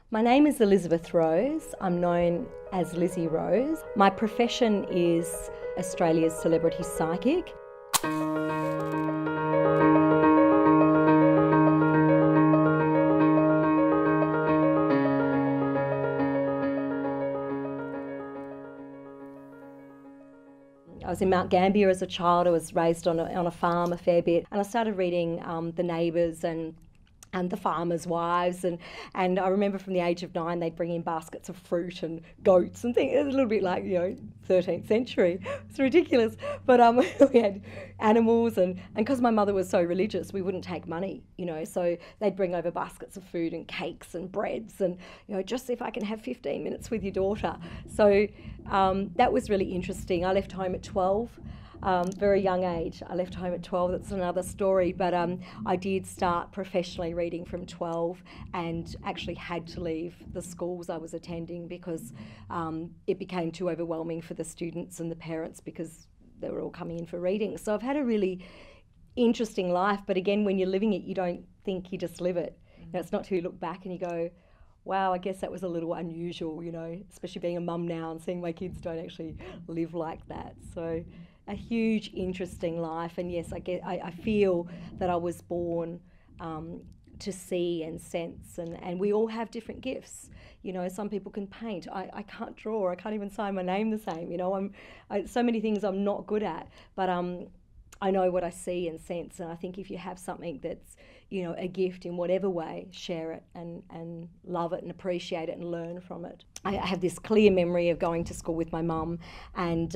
My name is Elizabeth Rose. I'm known as Lizzy Rose. My profession is Australia's celebrity psychic. I was in Mount Gambier as a child. I was raised on a farm a fair bit, and I started reading The Neighbours and the farmers' wives, and I remember from the age of 9 they'd bring in baskets of fruit and goats and things. It was a little bit like 13th century. It's ridiculous, but we had animals, and because my mother was so religious, we wouldn't take money, so they'd bring over baskets of food and cakes and breads, and just see if I can have 15 minutes with your daughter. So that was really interesting. I left home at 12. Very young age. I left home at 12. That's another story. But I did start professionally reading from 12 and actually had to leave the schools I was attending because it became too overwhelming for the students and the parents because they were all coming in for readings. So I've had a really interesting life. But again, when you're living it, you don't think, you just live it. It's not till you look back and you go, wow, I guess that was a little unusual, especially being a mum now and seeing my kids don't actually live like that. So a huge, interesting life. And yes, I feel that I was born to see and sense, and we all have different gifts. Some people can paint. I can't draw. I can't even sign my name the same. So many things I'm not good at, but I know what I see and sense. And I think if you have something that's, a gift in whatever way, share it and love it and appreciate it and learn from it. I have this clear memory of going to school with my mum and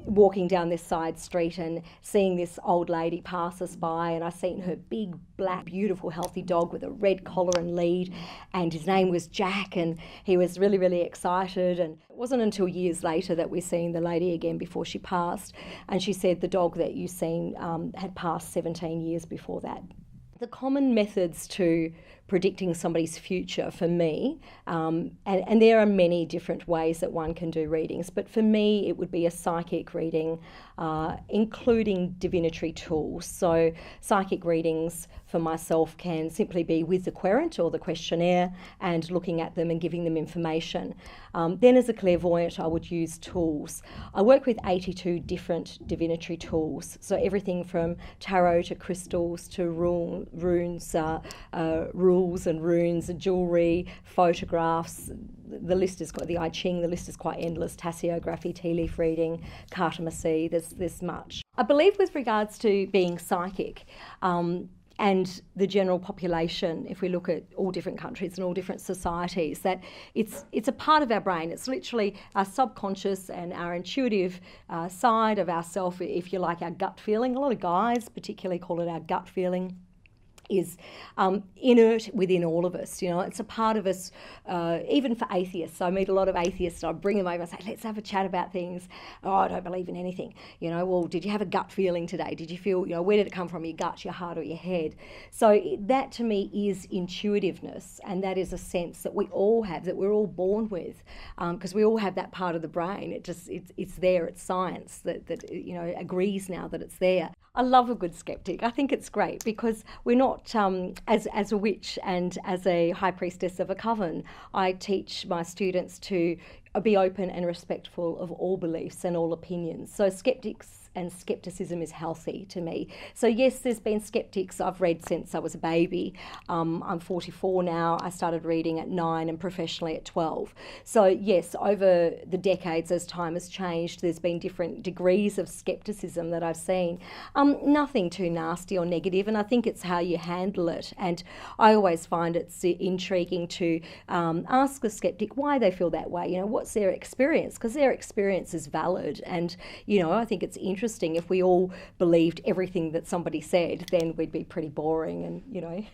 walking down this side street and seeing this old lady pass us by, and I seen her big, black, beautiful, healthy dog with a red collar and lead, and his name was Jack, and he was really, really excited. And it wasn't until years later that we seen the lady again before she passed, and she said the dog that you seen had passed 17 years before that. The common methods to predicting somebody's future for me, and there are many different ways that one can do readings, but for me it would be a psychic reading, including divinatory tools. So psychic readings for myself can simply be with the querent or the questionnaire and looking at them and giving them information. Then as a clairvoyant I would use tools. I work with 82 different divinatory tools, so everything from tarot to crystals to runes, rules and runes, jewellery, photographs. The list is quite, the I Ching, the list is quite endless. Tasseography, tea leaf reading, cartomancy, there's much. I believe with regards to being psychic, and the general population, if we look at all different countries and all different societies, that it's a part of our brain. It's literally our subconscious and our intuitive side of ourself, if you like, our gut feeling. A lot of guys particularly call it our gut feeling. Is inert within all of us. It's a part of us, even for atheists. I meet a lot of atheists, I bring them over and say, let's have a chat about things. Oh, I don't believe in anything. Well, did you have a gut feeling today? Did you feel, where did it come from, your gut, your heart or your head? So that to me is intuitiveness, and that is a sense that we all have, that we're all born with, because we all have that part of the brain. It's there, it's science that agrees now that it's there. I love a good skeptic. I think it's great because we're not, as a witch and as a high priestess of a coven, I teach my students to be open and respectful of all beliefs and all opinions. So skeptics and skepticism is healthy to me. So yes, there's been skeptics I've read since I was a baby. I'm 44 now. I started reading at 9 and professionally at 12. So yes, over the decades as time has changed, there's been different degrees of skepticism that I've seen. Nothing too nasty or negative, and I think it's how you handle it. And I always find it's intriguing to ask a skeptic why they feel that way. What's their experience? Because their experience is valid, and I think it's interesting. If we all believed everything that somebody said, then we'd be pretty boring and